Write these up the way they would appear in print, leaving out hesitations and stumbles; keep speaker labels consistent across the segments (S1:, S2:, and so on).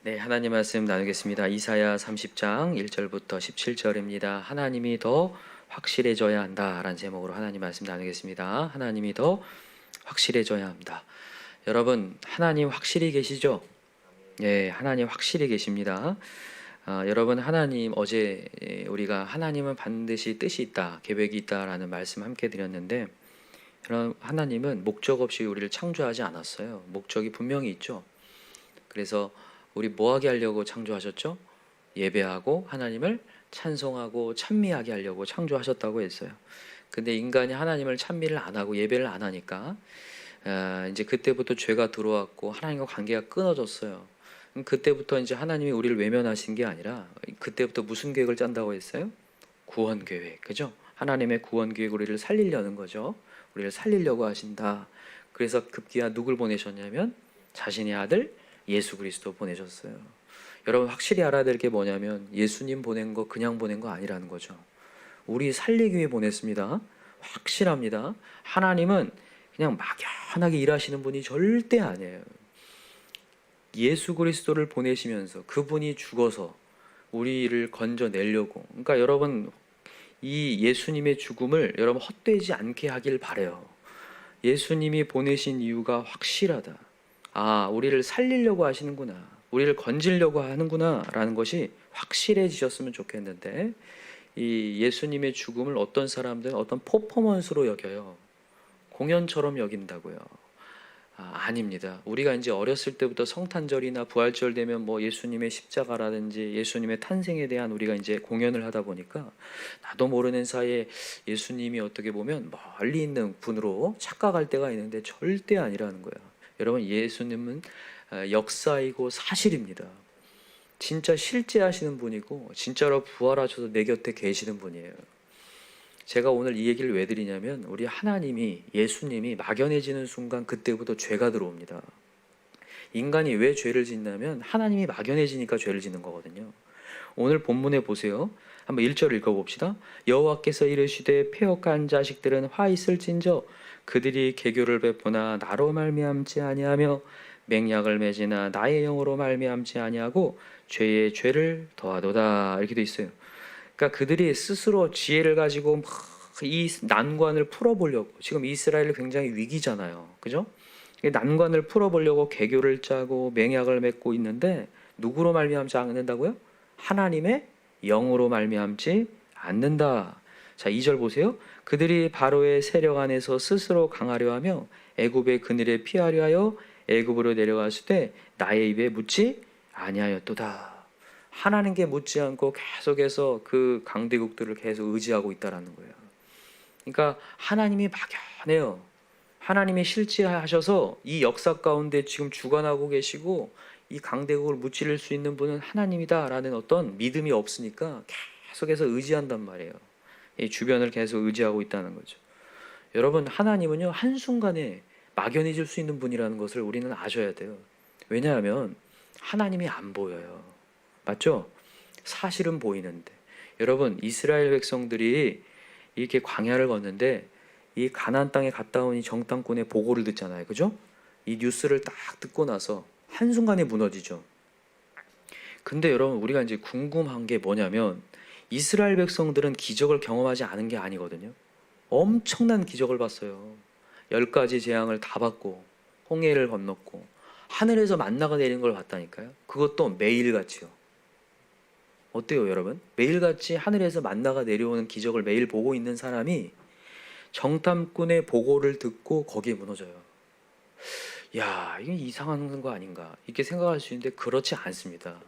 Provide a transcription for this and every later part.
S1: 네, 하나님 말씀 나누겠습니다. 이사야 30장 1절부터 17절입니다. 하나님이 더 확실해져야 한다라는 제목으로 하나님 말씀 나누겠습니다. 하나님이 더 확실해져야 합니다. 여러분, 하나님 확실히 계시죠? 예, 하나님 확실히 계십니다. 여러분, 하나님 어제 우리가 하나님은 반드시 뜻이 있다, 계획이 있다라는 말씀 함께 드렸는데, 여러분, 하나님은 목적 없이 우리를 창조하지 않았어요. 목적이 분명히 있죠. 그래서 우리 뭐하게 하려고 창조하셨죠? 예배하고 하나님을 찬송하고 찬미하게 하려고 창조하셨다고 했어요. 근데 인간이 하나님을 찬미를 안 하고 예배를 안 하니까 이제 그때부터 죄가 들어왔고 하나님과 관계가 끊어졌어요. 그때부터 이제 하나님이 우리를 외면하신 게 아니라 그때부터 무슨 계획을 짠다고 했어요? 구원 계획, 그죠? 하나님의 구원 계획, 우리를 살리려는 거죠. 우리를 살리려고 하신다. 그래서 급기야 누굴 보내셨냐면 자신의 아들 예수 그리스도 보내셨어요. 여러분, 확실히 알아야 될 게 뭐냐면 예수님 보낸 거 그냥 보낸 거 아니라는 거죠. 우리 살리기 위해 보냈습니다. 확실합니다. 하나님은 그냥 막연하게 일하시는 분이 절대 아니에요. 예수 그리스도를 보내시면서 그분이 죽어서 우리를 건져내려고, 그러니까 여러분, 이 예수님의 죽음을 여러분 헛되지 않게 하길 바래요. 예수님이 보내신 이유가 확실하다. 아, 우리를 살리려고 하시는구나, 우리를 건지려고 하는구나 라는 것이 확실해지셨으면 좋겠는데, 이 예수님의 죽음을 어떤 사람들은 어떤 퍼포먼스로 여겨요. 공연처럼 여긴다고요. 아닙니다. 우리가 이제 어렸을 때부터 성탄절이나 부활절 되면 뭐 예수님의 십자가라든지 예수님의 탄생에 대한 우리가 이제 공연을 하다 보니까 나도 모르는 사이에 예수님이 어떻게 보면 멀리 있는 분으로 착각할 때가 있는데 절대 아니라는 거예요. 여러분, 예수님은 역사이고 사실입니다. 진짜 실제하시는 분이고 진짜로 부활하셔서 내 곁에 계시는 분이에요. 제가 오늘 이 얘기를 왜 드리냐면 우리 하나님이, 예수님이 막연해지는 순간 그때부터 죄가 들어옵니다. 인간이 왜 죄를 짓냐면 하나님이 막연해지니까 죄를 짓는 거거든요. 오늘 본문에 보세요. 한번 1절 읽어봅시다. 여호와께서 이르시되 패역한 자식들은 화 있을진저 그들이 개교를 베푸나 나로 말미암지 아니하며 맹약을 맺으나 나의 영으로 말미암지 아니하고 죄의 죄를 더하도다, 이렇게 돼 있어요. 그러니까 그들이 스스로 지혜를 가지고 막 이 난관을 풀어보려고, 지금 이스라엘 굉장히 위기잖아요, 그죠? 난관을 풀어보려고 계교를 짜고 맹약을 맺고 있는데 누구로 말미암지 않는다고요? 하나님의 영으로 말미암지 않는다. 자, 2절 보세요. 그들이 바로의 세력 안에서 스스로 강하려 하며 애굽의 그늘에 피하려 하여 애굽으로 내려갔을 때 나의 입에 묻지 아니하였도다. 하나님께 묻지 않고 계속해서 그 강대국들을 계속 의지하고 있다라는 거예요. 그러니까 하나님이 막연해요. 하나님이 실제하셔서 이 역사 가운데 지금 주관하고 계시고 이 강대국을 무찌를 수 있는 분은 하나님이다라는 어떤 믿음이 없으니까 계속해서 의지한단 말이에요. 이 주변을 계속 의지하고 있다는 거죠. 여러분, 하나님은요 한순간에 막연해질 수 있는 분이라는 것을 우리는 아셔야 돼요. 왜냐하면 하나님이 안 보여요. 맞죠? 사실은 보이는데. 여러분, 이스라엘 백성들이 이렇게 광야를 걷는데 이 가나안 땅에 갔다 오니 정탐꾼의 보고를 듣잖아요, 그죠? 이 뉴스를 딱 듣고 나서 한순간에 무너지죠. 근데 여러분, 우리가 이제 궁금한 게 뭐냐면 이스라엘 백성들은 기적을 경험하지 않은 게 아니거든요. 엄청난 기적을 봤어요. 10가지 재앙을 다 받고 홍해를 건넜고 하늘에서 만나가 내리는 걸 봤다니까요. 그것도 매일같이요. 어때요, 여러분? 매일같이 하늘에서 만나가 내려오는 기적을 매일 보고 있는 사람이 정탐꾼의 보고를 듣고 거기에 무너져요. 야, 이게 이상한 거 아닌가 이렇게 생각할 수 있는데 그렇지 않습니다.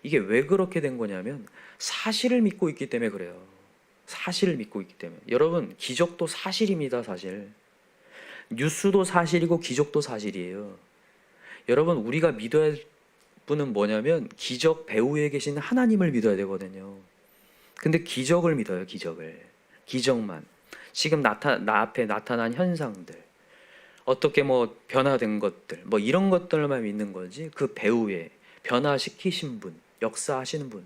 S1: 이게 왜 그렇게 된 거냐면 사실을 믿고 있기 때문에 그래요. 사실을 믿고 있기 때문에. 여러분, 기적도 사실입니다. 사실 뉴스도 사실이고 기적도 사실이에요. 여러분, 우리가 믿어야 할 분은 뭐냐면 기적 배후에 계신 하나님을 믿어야 되거든요. 근데 기적을 믿어요. 기적만. 지금 나 앞에 나타난 현상들, 어떻게 뭐 변화된 것들, 뭐 이런 것들만 믿는 거지 그 배후에 변화시키신 분, 역사하시는 분,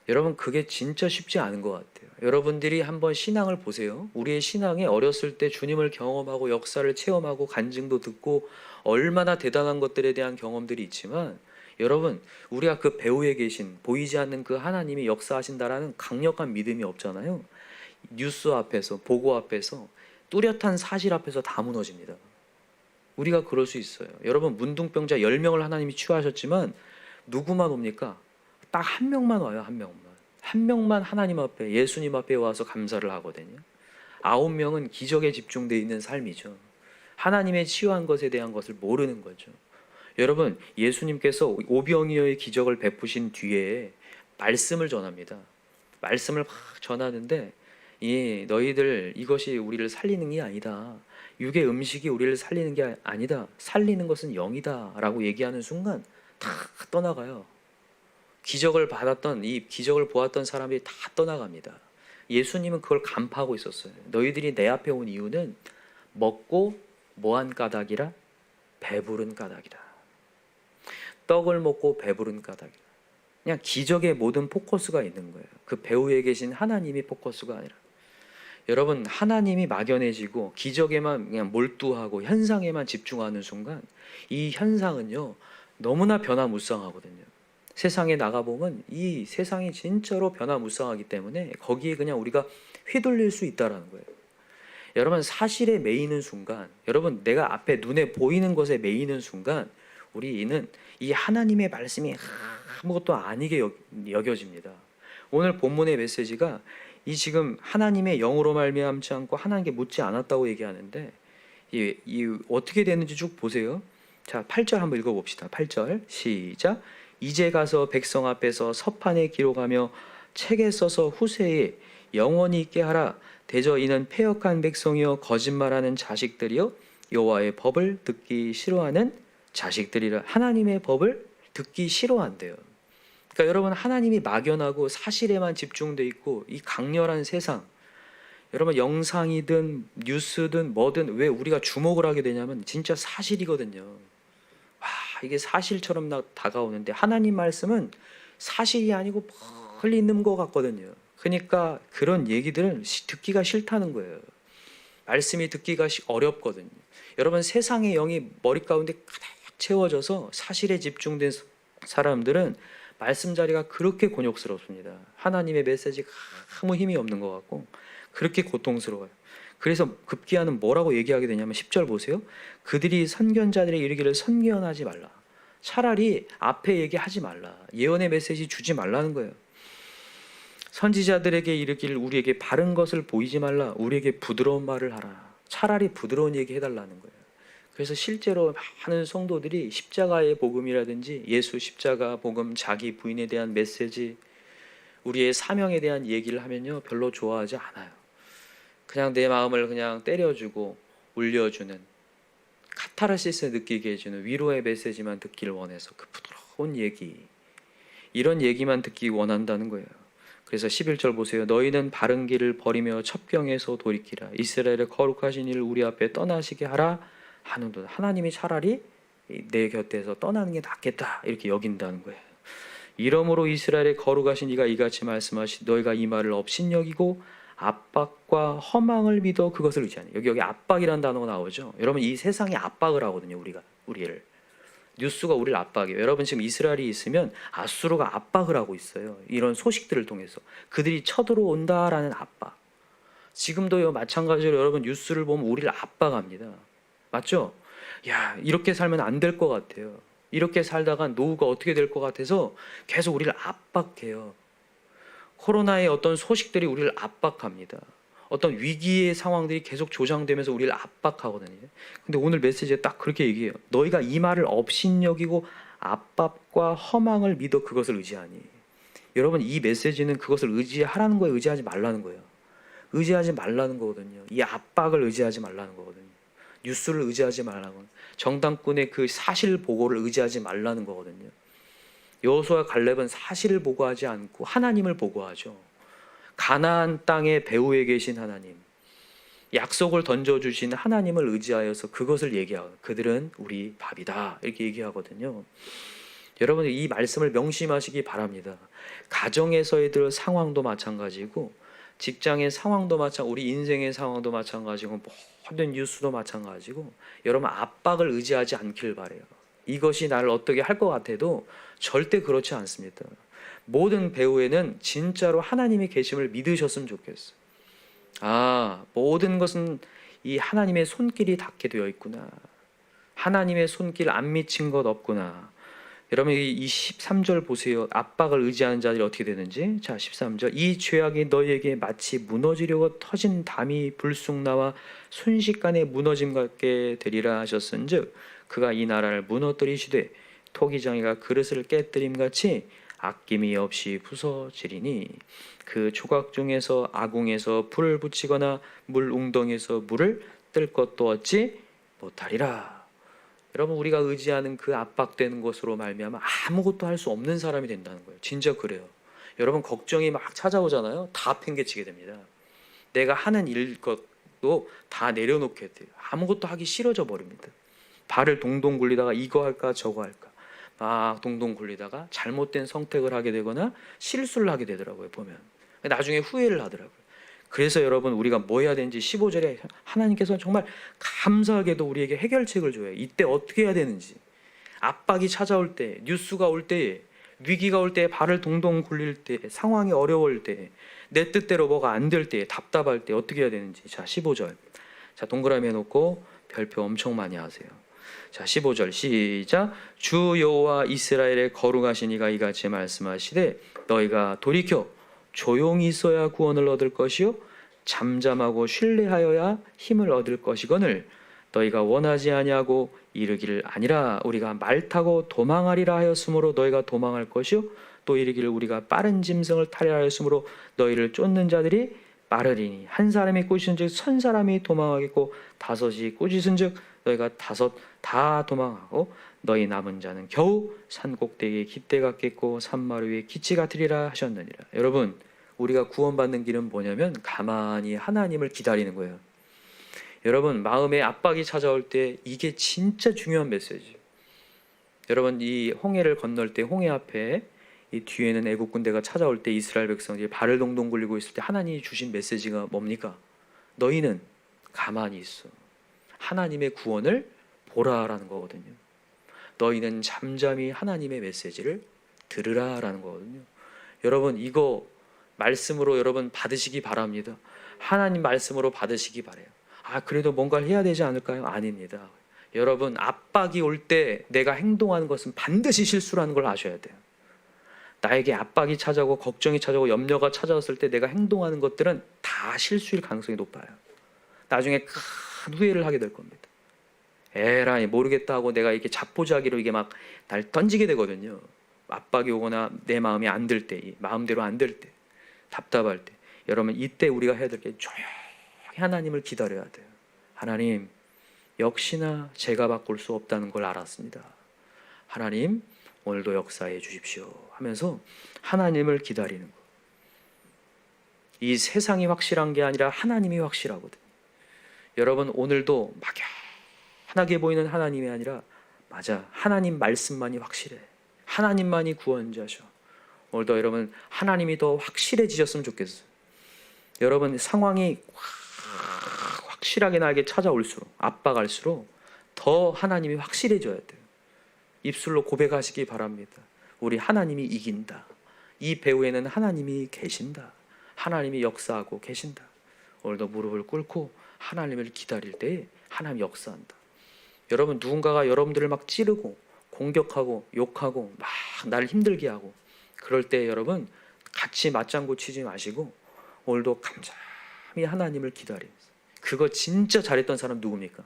S1: 여러분, 그게 진짜 쉽지 않은 것 같아요. 여러분들이 한번 신앙을 보세요. 우리의 신앙에 어렸을 때 주님을 경험하고 역사를 체험하고 간증도 듣고 얼마나 대단한 것들에 대한 경험들이 있지만 여러분, 우리가 그 배후에 계신 보이지 않는 그 하나님이 역사하신다라는 강력한 믿음이 없잖아요. 뉴스 앞에서, 보고 앞에서, 뚜렷한 사실 앞에서 다 무너집니다. 우리가 그럴 수 있어요. 여러분, 문둥병자 10명을 하나님이 치유하셨지만 누구만 옵니까? 딱 한 명만 와요. 한 명만. 한 명만 하나님 앞에, 예수님 앞에 와서 감사를 하거든요. 9명은 기적에 집중되어 있는 삶이죠. 하나님의 치유한 것에 대한 것을 모르는 거죠. 여러분, 예수님께서 오병이어의 기적을 베푸신 뒤에 말씀을 전합니다. 말씀을 막 전하는데, 너희들 이것이 우리를 살리는 게 아니다. 육의 음식이 우리를 살리는 게 아니다. 살리는 것은 영이다 라고 얘기하는 순간 다 떠나가요. 기적을 받았던, 이 기적을 보았던 사람들이 다 떠나갑니다. 예수님은 그걸 간파하고 있었어요. 너희들이 내 앞에 온 이유는 먹고 뭐한 까닭이라? 배부른 까닭이다. 떡을 먹고 배부른 까닭이다. 그냥 기적의 모든 포커스가 있는 거예요. 그 배후에 계신 하나님이 포커스가 아니라. 여러분, 하나님이 막연해지고 기적에만 그냥 몰두하고 현상에만 집중하는 순간 이 현상은요 너무나 변화무쌍하거든요. 세상에 나가보면 이 세상이 진짜로 변화무쌍하기 때문에 거기에 그냥 우리가 휘둘릴 수 있다라는 거예요. 여러분, 사실에 매이는 순간, 여러분 내가 앞에 눈에 보이는 것에 매이는 순간 우리는 이 하나님의 말씀이 아무것도 아니게 여겨집니다. 오늘 본문의 메시지가 이 지금 하나님의 영으로 말미암지 않고 하나님께 묻지 않았다고 얘기하는데 이 어떻게 되는지 쭉 보세요. 자, 8절 한번 읽어봅시다. 8절 시작. 이제 가서 백성 앞에서 서판에 기록하며 책에 써서 후세에 영원히 있게 하라. 대저 이는 패역한 백성이요 거짓말하는 자식들이요 여호와의 법을 듣기 싫어하는 자식들이라. 하나님의 법을 듣기 싫어한대요. 그러니까 여러분, 하나님이 막연하고 사실에만 집중돼 있고 이 강렬한 세상, 여러분 영상이든 뉴스든 뭐든 왜 우리가 주목을 하게 되냐면 진짜 사실이거든요. 와, 이게 사실처럼 다가오는데 하나님 말씀은 사실이 아니고 멀리 있는 것 같거든요. 그러니까 그런 얘기들은 듣기가 싫다는 거예요. 말씀이 듣기가 어렵거든요. 여러분, 세상의 영이 머리 가운데 가득 채워져서 사실에 집중된 사람들은 말씀 자리가 그렇게 곤욕스럽습니다. 하나님의 메시지가 아무 힘이 없는 것 같고 그렇게 고통스러워요. 그래서 급기야는 뭐라고 얘기하게 되냐면 10절 보세요. 그들이 선견자들의 이르기를 선견하지 말라. 차라리 앞에 얘기하지 말라. 예언의 메시지 주지 말라는 거예요. 선지자들에게 이르기를 우리에게 바른 것을 보이지 말라. 우리에게 부드러운 말을 하라. 차라리 부드러운 얘기 해달라는 거예요. 그래서 실제로 많은 성도들이 십자가의 복음이라든지 예수 십자가 복음, 자기 부인에 대한 메시지, 우리의 사명에 대한 얘기를 하면요 별로 좋아하지 않아요. 그냥 내 마음을 그냥 때려주고 울려주는, 카타르시스 느끼게 해주는 위로의 메시지만 듣기를 원해서 그 부드러운 얘기, 이런 얘기만 듣기 원한다는 거예요. 그래서 11절 보세요. 너희는 바른 길을 버리며 첩경에서 돌이키라. 이스라엘의 거룩하신 이를 우리 앞에 떠나시게 하라 하는도다. 하나님이 차라리 내 곁에서 떠나는 게 낫겠다 이렇게 여긴다는 거예요. 이러므로 이스라엘의 거룩하신 이가 이같이 말씀하시 너희가 이 말을 업신여기고 압박과 허망을 믿어 그것을 의지하니. 여기 압박이라는 단어가 나오죠. 여러분, 이 세상이 압박을 하거든요. 우리를 뉴스가 우리를 압박해요. 여러분, 지금 이스라엘이 있으면 아수르가 압박을 하고 있어요. 이런 소식들을 통해서 그들이 쳐들어온다라는 압박. 지금도요 마찬가지로 여러분 뉴스를 보면 우리를 압박합니다. 맞죠? 야, 이렇게 살면 안 될 것 같아요. 이렇게 살다가 노후가 어떻게 될 것 같아서 계속 우리를 압박해요. 코로나의 어떤 소식들이 우리를 압박합니다. 어떤 위기의 상황들이 계속 조장되면서 우리를 압박하거든요. 근데 오늘 메시지에 딱 그렇게 얘기해요. 너희가 이 말을 업신여기고 압박과 허망을 믿어 그것을 의지하니. 여러분, 이 메시지는 그것을 의지하라는 거예요, 의지하지 말라는 거예요. 의지하지 말라는 거거든요. 이 압박을 의지하지 말라는 거거든요. 뉴스를 의지하지 말라는 거예요. 정당권의 그 사실 보고를 의지하지 말라는 거거든요. 여호수아와 갈렙은 사실을 보고하지 않고 하나님을 보고하죠. 가나안 땅의 배후에 계신 하나님, 약속을 던져주신 하나님을 의지하여서 그것을 얘기하고 그들은 우리 밥이다 이렇게 얘기하거든요. 여러분, 이 말씀을 명심하시기 바랍니다. 가정에서의 상황도 마찬가지고 직장의 상황도 마찬가지고 우리 인생의 상황도 마찬가지고 모든 뉴스도 마찬가지고 여러분 압박을 의지하지 않길 바래요. 이것이 나를 어떻게 할 것 같아도 절대 그렇지 않습니다. 모든 배후에는 진짜로 하나님의 계심을 믿으셨으면 좋겠어요. 모든 것은 이 하나님의 손길이 닿게 되어 있구나. 하나님의 손길 안 미친 것 없구나. 여러분 이 13절 보세요. 압박을 의지하는 자들이 어떻게 되는지. 자, 13절. 이 죄악이 너희에게 마치 무너지려고 터진 담이 불쑥 나와 순식간에 무너짐 같게 되리라 하셨은즉 그가 이 나라를 무너뜨리시되 토기장이가 그릇을 깨뜨림 같이 아낌이 없이 부서지리니 그 조각 중에서 아궁에서 불을 붙이거나 물 웅덩이에서 물을 뜰 것도 얻지 못하리라. 여러분 우리가 의지하는 그 압박되는 것으로 말미암아 아무것도 할 수 없는 사람이 된다는 거예요. 진짜 그래요. 여러분 걱정이 막 찾아오잖아요. 다 팽개치게 됩니다. 내가 하는 일 것도 다 내려놓게 돼요. 아무것도 하기 싫어져 버립니다. 발을 동동 굴리다가 이거 할까 저거 할까 막 동동 굴리다가 잘못된 선택을 하게 되거나 실수를 하게 되더라고요. 보면 나중에 후회를 하더라고요. 그래서 여러분 우리가 뭐 해야 되는지 15절에 하나님께서 정말 감사하게도 우리에게 해결책을 줘요. 이때 어떻게 해야 되는지. 압박이 찾아올 때, 뉴스가 올 때, 위기가 올 때, 발을 동동 굴릴 때, 상황이 어려울 때, 내 뜻대로 뭐가 안 될 때, 답답할 때 어떻게 해야 되는지. 자, 15절. 자, 동그라미 해놓고 별표 엄청 많이 하세요. 자, 15절 시작. 주 여호와 이스라엘의 거룩하신 이가 이같이 말씀하시되 너희가 돌이켜 조용히 있어야 구원을 얻을 것이요 잠잠하고 신뢰하여야 힘을 얻을 것이거늘 너희가 원하지 아니하고 이르기를 아니라 우리가 말 타고 도망하리라 하였으므로 너희가 도망할 것이요 또 이르기를 우리가 빠른 짐승을 타리라 하였으므로 너희를 쫓는 자들이 빠르리니 한 사람이 꾸짖은즉 천 사람이 도망하겠고 다섯이 꾸짖은즉 너희가 다섯 다 도망하고 너희 남은 자는 겨우 산 꼭대기에 깃대 같겠고 산마루 위에 기치 같으리라 하셨느니라. 여러분 우리가 구원받는 길은 뭐냐면 가만히 하나님을 기다리는 거예요. 여러분 마음에 압박이 찾아올 때 이게 진짜 중요한 메시지. 여러분 이 홍해를 건널 때 홍해 앞에 이 뒤에는 애국 군대가 찾아올 때 이스라엘 백성들이 발을 동동 굴리고 있을 때 하나님이 주신 메시지가 뭡니까? 너희는 가만히 있어. 하나님의 구원을 보라라는 거거든요. 너희는 잠잠히 하나님의 메시지를 들으라라는 거거든요. 여러분 이거 말씀으로 여러분 받으시기 바랍니다. 하나님 말씀으로 받으시기 바래요. 그래도 뭔가를 해야 되지 않을까요? 아닙니다. 여러분 압박이 올 때 내가 행동하는 것은 반드시 실수라는 걸 아셔야 돼요. 나에게 압박이 찾아오고 걱정이 찾아오고 염려가 찾아왔을 때 내가 행동하는 것들은 다 실수일 가능성이 높아요. 나중에 큰 후회를 하게 될 겁니다. 에라이 모르겠다 하고 내가 이렇게 자포자기로 이게 막 날 던지게 되거든요. 압박이 오거나 내 마음이 안 들 때, 마음대로 안 될 때, 답답할 때, 여러분 이때 우리가 해야 될 게 조용히 하나님을 기다려야 돼요. 하나님 역시나 제가 바꿀 수 없다는 걸 알았습니다. 하나님 오늘도 역사해 주십시오 하면서 하나님을 기다리는 거. 이 세상이 확실한 게 아니라 하나님이 확실하거든요. 여러분 오늘도 막연하게 보이는 하나님이 아니라 맞아 하나님 말씀만이 확실해. 하나님만이 구원자셔. 오늘도 여러분 하나님이 더 확실해지셨으면 좋겠어요. 여러분 상황이 확실하게 나에게 찾아올수록 압박할수록 더 하나님이 확실해져야 돼요. 입술로 고백하시기 바랍니다. 우리 하나님이 이긴다. 이 배후에는 하나님이 계신다. 하나님이 역사하고 계신다. 오늘도 무릎을 꿇고 하나님을 기다릴 때에 하나님 역사한다. 여러분 누군가가 여러분들을 막 찌르고 공격하고 욕하고 막 나를 힘들게 하고 그럴 때 여러분 같이 맞장구 치지 마시고 오늘도 감사히 하나님을 기다리면서 그거 진짜 잘했던 사람 누굽니까?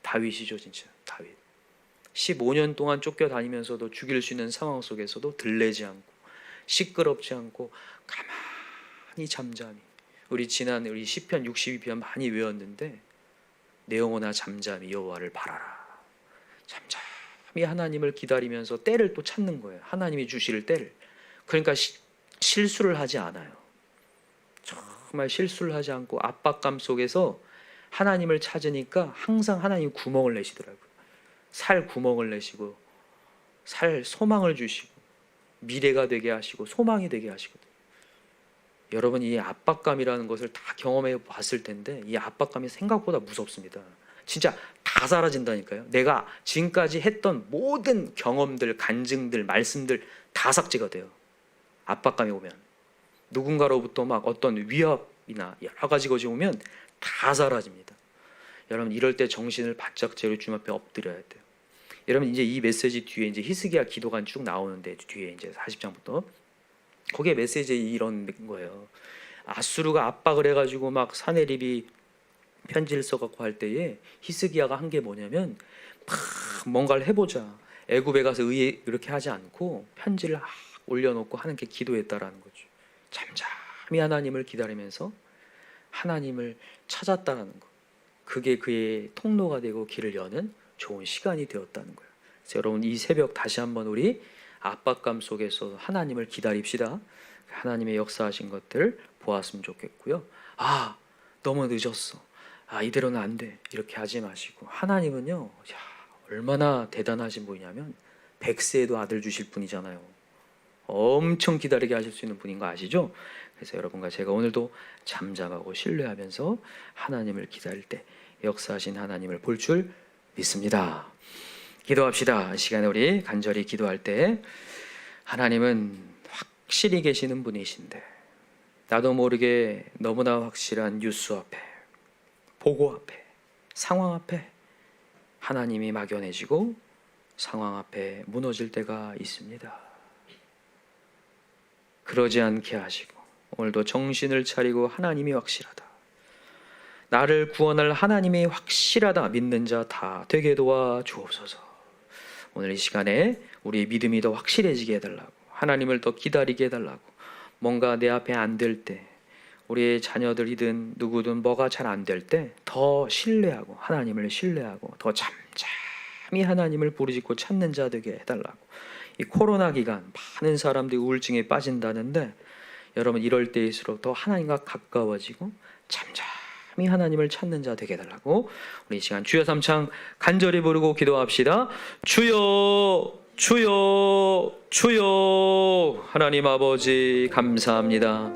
S1: 다윗이죠. 진짜 다윗. 15년 동안 쫓겨다니면서도 죽일 수 있는 상황 속에서도 들레지 않고 시끄럽지 않고 가만히 잠잠히 우리 시편 62편 많이 외웠는데 내 영혼아 잠잠히 여호와를 바라라. 잠잠히 하나님을 기다리면서 때를 또 찾는 거예요. 하나님이 주실 때를. 그러니까 실수를 하지 않아요. 정말 실수를 하지 않고 압박감 속에서 하나님을 찾으니까 항상 하나님이 구멍을 내시더라고요. 살 구멍을 내시고 살 소망을 주시고 미래가 되게 하시고 소망이 되게 하시거든요. 여러분 이 압박감이라는 것을 다 경험해 봤을 텐데 이 압박감이 생각보다 무섭습니다. 진짜 다 다 사라진다니까요. 내가 지금까지 했던 모든 경험들, 간증들, 말씀들 다 삭제가 돼요. 압박감이 오면, 누군가로부터 막 어떤 위협이나 여러 가지 것이 오면 다 사라집니다. 여러분, 이럴 때 정신을 바짝 차리고 주님 앞에 엎드려야 돼요. 여러분, 이제 이 메시지 뒤에 이제 히스기야 기도가 쭉 나오는데, 뒤에 이제 40장부터 거기에 메시지에 이런 거예요. 아수르가 압박을 해가지고 막 사네립이 편지를 써갖고 할 때에 히스기야가 한 게 뭐냐면, 막 뭔가를 해보자, 애굽에 가서 이렇게 하지 않고 편지를 막 올려놓고 하는 게 기도했다라는 거죠. 잠잠히 하나님을 기다리면서 하나님을 찾았다라는 거. 그게 그의 통로가 되고 길을 여는 좋은 시간이 되었다는 거예요. 그래서 여러분, 이 새벽 다시 한번 우리 압박감 속에서 하나님을 기다립시다. 하나님의 역사하신 것들 보았으면 좋겠고요. 아, 너무 늦었어, 아, 이대로는 안 돼, 이렇게 하지 마시고, 하나님은요, 얼마나 대단하신 분이냐면 100세에도 아들 주실 분이잖아요. 엄청 기다리게 하실 수 있는 분인 거 아시죠? 그래서 여러분과 제가 오늘도 잠잠하고 신뢰하면서 하나님을 기다릴 때 역사하신 하나님을 볼 줄 믿습니다. 기도합시다. 이 시간에 우리 간절히 기도할 때, 하나님은 확실히 계시는 분이신데 나도 모르게 너무나 확실한 뉴스 앞에, 보고 앞에, 상황 앞에 하나님이 막연해지고 상황 앞에 무너질 때가 있습니다. 그러지 않게 하시고 오늘도 정신을 차리고 하나님이 확실하다, 나를 구원할 하나님이 확실하다 믿는 자 다 되게 도와 주옵소서. 오늘 이 시간에 우리의 믿음이 더 확실해지게 해달라고, 하나님을 더 기다리게 해달라고, 뭔가 내 앞에 안 될 때, 우리의 자녀들이든 누구든 뭐가 잘 안 될 때 더 신뢰하고, 하나님을 신뢰하고 더 잠잠히 하나님을 부르짖고 찾는 자 되게 해달라고. 이 코로나 기간 많은 사람들이 우울증에 빠진다는데, 여러분, 이럴 때일수록 더 하나님과 가까워지고 잠잠히 하나님을 찾는 자 되게 해달라고, 우리 이 시간 주여 삼창 간절히 부르고 기도합시다. 주여, 주여, 주여. 하나님 아버지 감사합니다.